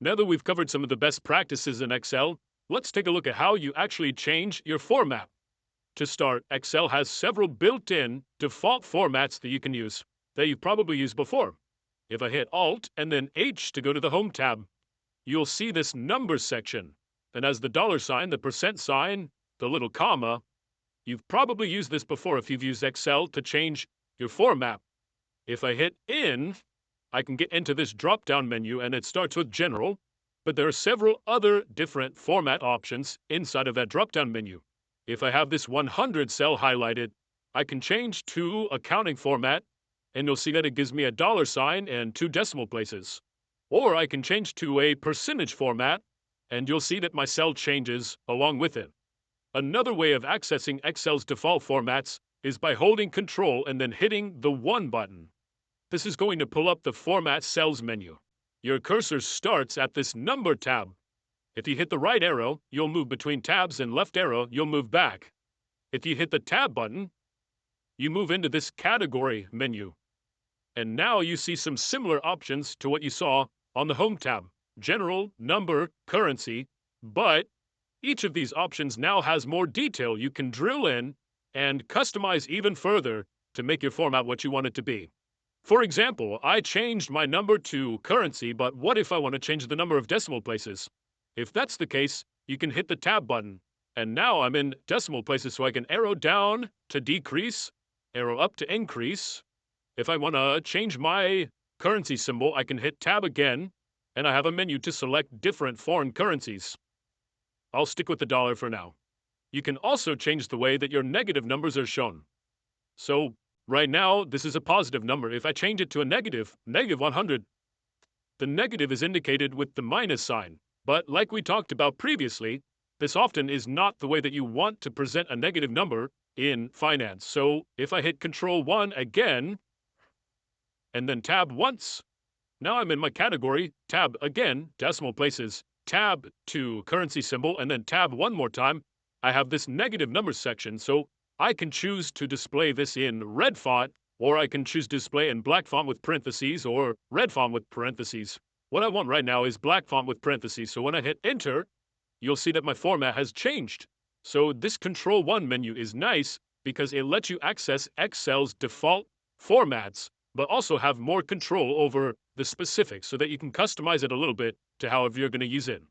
Now that we've covered some of the best practices in Excel, let's take a look at how you actually change your format. To start, Excel has several built-in default formats that you can use that you've probably used before. If I hit Alt and then H to go to the Home tab, you'll see this Numbers section. And as the dollar sign, the percent sign, the little comma, you've probably used this before if you've used Excel to change your format. If I hit In, I can get into this drop-down menu and it starts with General, but there are several other different format options inside of that drop-down menu. If I have this 100 cell highlighted, I can change to accounting format, and you'll see that it gives me a dollar sign and 2 decimal places. Or I can change to a percentage format, and you'll see that my cell changes along with it. Another way of accessing Excel's default formats is by holding Control and then hitting the 1 button. This is going to pull up the Format Cells menu. Your cursor starts at this Number tab. If you hit the right arrow, you'll move between tabs, and left arrow, you'll move back. If you hit the Tab button, you move into this Category menu. And now you see some similar options to what you saw on the Home tab: General, Number, Currency, but each of these options now has more detail. You can drill in and customize even further to make your format what you want it to be. For example, I changed my number to currency, but what if I want to change the number of decimal places? If that's the case, you can hit the Tab button, and now I'm in decimal places, so I can arrow down to decrease, arrow up to increase. If I want to change my currency symbol, I can hit Tab again, and I have a menu to select different foreign currencies. I'll stick with the dollar for now. You can also change the way that your negative numbers are shown. So, right now, this is a positive number. If I change it to a negative 100, the negative is indicated with the minus sign. But like we talked about previously, this often is not the way that you want to present a negative number in finance. So if I hit Control 1 again, and then Tab once, now I'm in my category, Tab again, decimal places, Tab to currency symbol, and then Tab one more time, I have this negative numbers section. So I can choose to display this in red font, or I can choose to display in black font with parentheses or red font with parentheses. What I want right now is black font with parentheses, so when I hit Enter, you'll see that my format has changed. So this Control 1 menu is nice because it lets you access Excel's default formats, but also have more control over the specifics so that you can customize it a little bit to however you're going to use it.